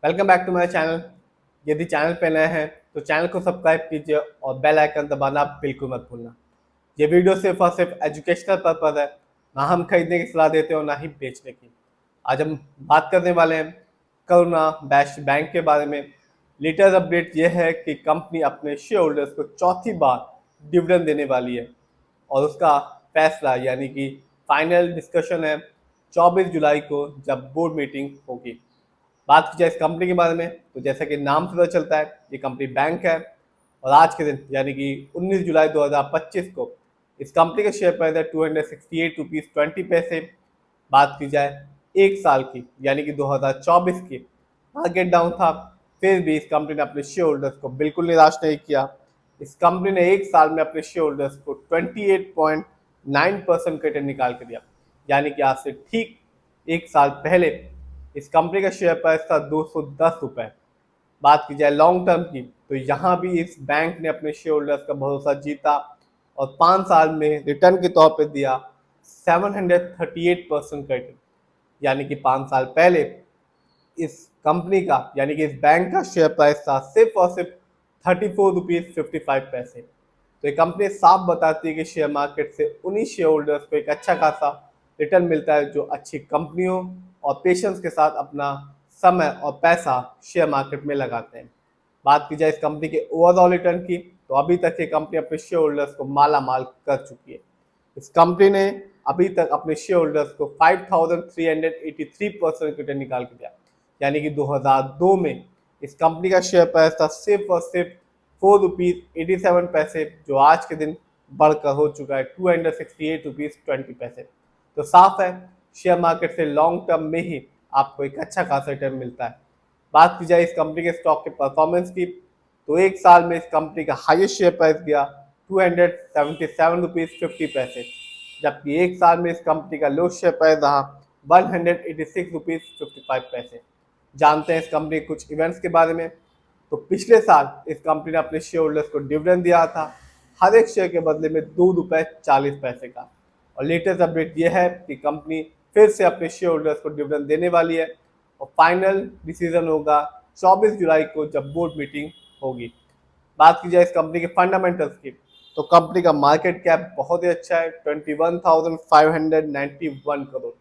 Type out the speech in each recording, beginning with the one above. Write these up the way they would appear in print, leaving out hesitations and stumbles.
Welcome back to my channel. यदि channel पे नए हैं तो चैनल को सब्सक्राइब कीजिए और बेल आइकन दबाना बिल्कुल मत भूलना। ये वीडियो सिर्फ और सिर्फ एजुकेशनल पर्पज है, ना हम खरीदने की सलाह देते हैं और ना ही बेचने की। आज हम बात करने वाले हैं करुणा बैश बैंक के बारे में। लेटेस्ट अपडेट ये है कि कंपनी अपने शेयर होल्डर्स को चौथी बार डिविडेंड देने वाली है और उसका फैसला यानी कि फाइनल डिस्कशन है 24 जुलाई को, जब बोर्ड मीटिंग होगी। बात की जाए इस कंपनी के बारे में तो जैसा कि नाम से पता चलता है, ये कंपनी बैंक है और आज के दिन यानी कि 19 जुलाई 2025 को इस कंपनी का शेयर प्राइस है 268 रुपीज़ 20 पैसे। बात की जाए एक साल की यानी कि 2024 की, मार्केट डाउन था, फिर भी इस कंपनी ने अपने शेयर होल्डर्स को बिल्कुल निराश नहीं किया। इस कंपनी ने एक साल में अपने शेयर होल्डर्स को 28.9% का रिटर्न निकाल कर दिया, यानी कि आज से ठीक एक साल पहले इस कंपनी का शेयर प्राइस था 210 रुपये। बात की जाए लॉन्ग टर्म की तो यहाँ भी इस बैंक ने अपने शेयर होल्डर्स का भरोसा जीता और 5 साल में रिटर्न के तौर पर दिया 738% का रिटर्न। यानी कि 5 साल पहले इस कंपनी का यानी कि इस बैंक का शेयर प्राइस था सिर्फ और सिर्फ 34 रुपीज़ 55 पैसे। तो ये कंपनी साफ बताती है कि शेयर मार्केट से उन्हीं शेयर होल्डर्स को एक अच्छा खासा रिटर्न मिलता है जो अच्छी कंपनियों और पेशेंस के साथ अपना समय और पैसा शेयर मार्केट में लगाते हैं। बात की जाए इस कंपनी के ओवरऑल रिटर्न की तो अभी तक ये कंपनी अपने शेयर होल्डर्स को माला माल कर चुकी है। इस कंपनी ने अभी तक अपने शेयर होल्डर्स को 5383% रिटर्न निकाल के दिया, यानी कि 2002 में इस कंपनी का शेयर प्राइस था सिर्फ और सिर्फ 4 रुपीज़ 87 पैसे, जो आज के दिन बढ़कर हो चुका है 268 रुपीज़ 20 पैसे। तो साफ है शेयर मार्केट से लॉन्ग टर्म में ही आपको एक अच्छा खासा रिटर्न मिलता है। बात की जाए इस कंपनी के स्टॉक के परफॉर्मेंस की तो एक साल में इस कंपनी का हाईएस्ट शेयर प्राइस गया 277 रुपीज़ 50 पैसे, जबकि एक साल में इस कंपनी का लो शेयर प्राइस रहा 186 रुपीज़ 55 पैसे। जानते हैं इस कंपनी के कुछ इवेंट्स के बारे में। तो पिछले साल इस कंपनी ने अपने शेयर होल्डर्स को डिविडेंड दिया था, हर एक शेयर के बदले में 2 रुपये 40 पैसे का। और लेटेस्ट अपडेट यह है कि कंपनी फिर से अपने शेयर होल्डर्स को डिविडेंड देने वाली है और फाइनल डिसीजन होगा 24 जुलाई को, जब बोर्ड मीटिंग होगी। बात की जाए इस कंपनी के फंडामेंटल्स की तो कंपनी का मार्केट कैप बहुत ही अच्छा है, 21,591 करोड़।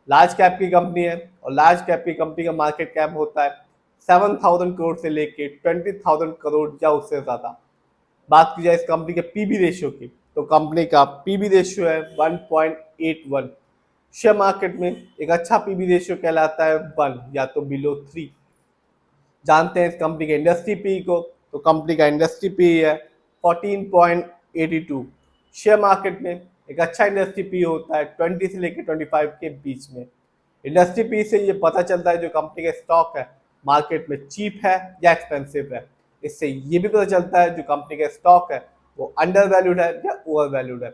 लार्ज कैप की कंपनी है और लार्ज कैप की कंपनी का मार्केट कैप होता है 7,000 करोड़ से लेके 20,000 करोड़ या उससे ज़्यादा। बात की जाए इस कंपनी के पीबी रेशियो की तो कंपनी का पीबी रेशियो है 1.81। शेयर मार्केट में एक अच्छा पीबी रेशियो कहलाता है 1 या तो बिलो 3। जानते हैं इस कंपनी के इंडस्ट्री पी को तो कंपनी का इंडस्ट्री पी है 14.82। शेयर मार्केट में एक अच्छा इंडस्ट्री पी होता है 20 से लेकर 25 के बीच में। इंडस्ट्री पी से ये पता चलता है जो कंपनी का स्टॉक है मार्केट में चीप है या एक्सपेंसिव है। इससे ये भी पता चलता है जो कंपनी का स्टॉक है वो अंडर वैल्यूड है या ओवर वैल्यूड है।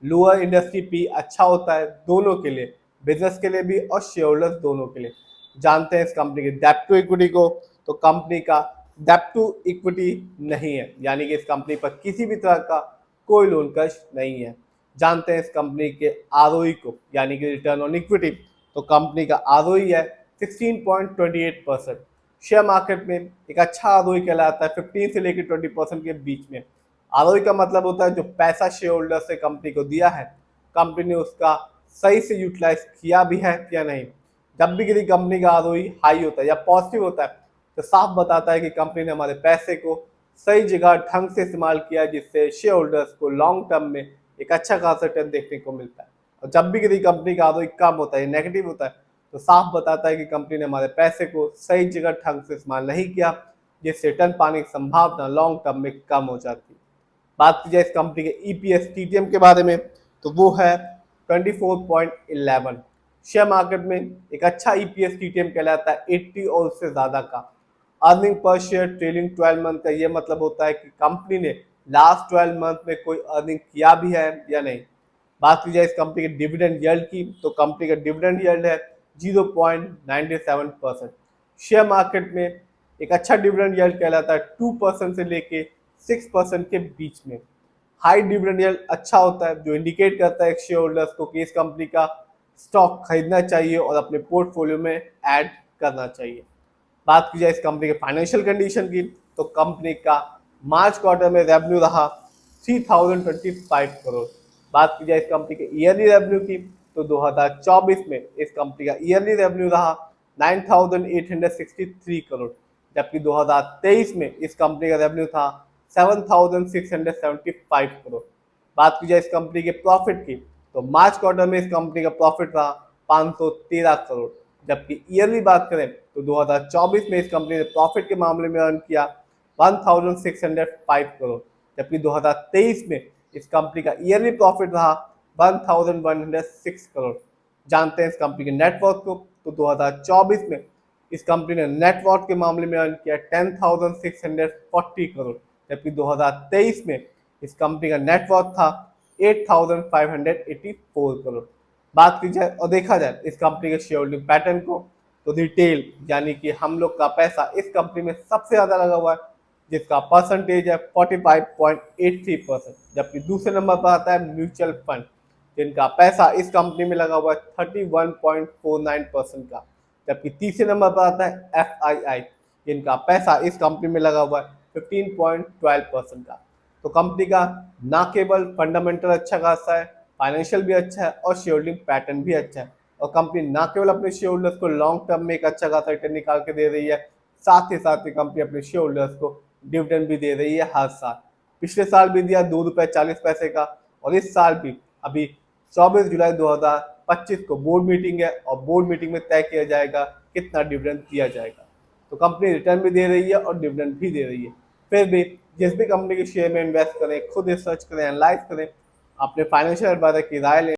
लोअर इंडस्ट्री पी अच्छा होता है दोनों के लिए, बिजनेस के लिए भी और शेयर होल्डर्स दोनों के लिए। जानते हैं इस कंपनी के डेब्ट टू इक्विटी को तो कंपनी का डेब्ट टू इक्विटी नहीं है, यानी कि इस कंपनी पर किसी भी तरह का कोई लोन कर्ज नहीं है। जानते हैं इस कंपनी के आरओई को यानी कि रिटर्न ऑन इक्विटी तो कंपनी का आरओई है 16.28%। शेयर मार्केट में एक अच्छा आरओई कहलाता है 15 से लेकर 20% के बीच में। आरओई का मतलब होता है जो पैसा शेयर होल्डर से कंपनी को दिया है कंपनी ने उसका सही से यूटिलाइज किया भी है या नहीं। जब भी किसी कंपनी का आरओई हाई होता है या पॉजिटिव होता है तो साफ बताता है कि कंपनी ने हमारे पैसे को सही जगह ढंग से इस्तेमाल किया, जिससे शेयर होल्डर्स को लॉन्ग टर्म में एक अच्छा खासा रिटर्न देखने को मिलता है। और जब भी किसी कंपनी का आरओई कम होता है, नेगेटिव होता है, तो साफ बताता है कि कंपनी ने हमारे पैसे को सही जगह ढंग से इस्तेमाल नहीं किया, जिससे रिटर्न पाने की संभावना लॉन्ग टर्म में कम हो जाती है। बात की जाए इस कंपनी के ईपीएस टीटीएम के बारे में तो वो है 24.11। शेयर मार्केट में एक अच्छा ईपीएस टीटीएम कहलाता है 80 और उससे ज़्यादा का। Earning per share trailing 12 month का ये मतलब होता है कि कंपनी ने लास्ट 12 मंथ में कोई अर्निंग किया भी है या नहीं। बात की जाए इस कंपनी के डिविडेंड यील्ड की तो कंपनी का डिविडेंड यील्ड है 0.97%। शेयर मार्केट में एक अच्छा डिविडेंड यील्ड कहलाता है 2% से लेके 6% के बीच में। हाई डिविडेंड यील्ड अच्छा होता है जो इंडिकेट करता है शेयर होल्डर्स को कि इस कंपनी का स्टॉक खरीदना चाहिए और अपने पोर्टफोलियो में ऐड करना चाहिए। बात की जाए इस कंपनी के फाइनेंशियल कंडीशन की, तो कंपनी का मार्च क्वार्टर में रेवेन्यू रहा 3025 करोड़। बात की जाए इस कंपनी के ईयरली रेवेन्यू की, तो 2024 में इस कंपनी का ईयरली रेवेन्यू रहा 9863 करोड़, जबकि 2023 में इस कंपनी का रेवेन्यू था 7675 करोड़। बात की जाए इस कंपनी के प्रॉफिट की, तो मार्च क्वार्टर में इस कंपनी का प्रॉफिट रहा 513 करोड़, जबकि ईयरली बात करें तो 2024 में इस कंपनी ने प्रॉफिट के मामले में अर्न किया 1605 करोड़, जबकि 2023 में इस कंपनी का ईयरली प्रॉफिट रहा 1106 करोड़। जानते हैं इस कंपनी के नेटवर्थ को, तो 2024 में इस कंपनी ने नेटवर्थ के मामले में अर्न किया 10,640 करोड़, जबकि 2023 में इस कंपनी का नेटवर्थ था 8,584 करोड़। बात की जाए और देखा जाए इस कंपनी के शेयर होल्डिंग पैटर्न को, तो रिटेल यानी कि हम लोग का पैसा इस कंपनी में सबसे ज्यादा लगा हुआ है, जिसका परसेंटेज है 45.83%, जबकि दूसरे नंबर पर आता है म्यूचुअल फंड, जिनका पैसा इस कंपनी में लगा हुआ है 31.49% का, जबकि तीसरे नंबर पर आता है FII, जिनका पैसा इस कंपनी में लगा हुआ है 15.12% का। तो कंपनी का ना केवल फंडामेंटल अच्छा खासा है, फाइनेंशियल भी अच्छा है और शेयर होल्डिंग पैटर्न भी अच्छा है, और कंपनी ना केवल अपने शेयर होल्डर्स को लॉन्ग टर्म में एक अच्छा खासा रिटर्न निकाल के दे रही है, साथ ही कंपनी अपने शेयर होल्डर्स को डिविडेंड भी दे रही है हर साल। पिछले साल भी दिया 2 रुपये 40 पैसे का, और इस साल भी अभी 24 जुलाई 2025 को बोर्ड मीटिंग है, और बोर्ड मीटिंग में तय किया जाएगा कितना डिविडेंड दिया जाएगा। तो कंपनी रिटर्न भी दे रही है और डिविडेंड भी दे रही है। फिर भी जिस भी कंपनी के शेयर में इन्वेस्ट करें, खुद रिसर्च करें, एनालाइज करें, अपने फाइनेंशियल एडवाइजर की राय लें।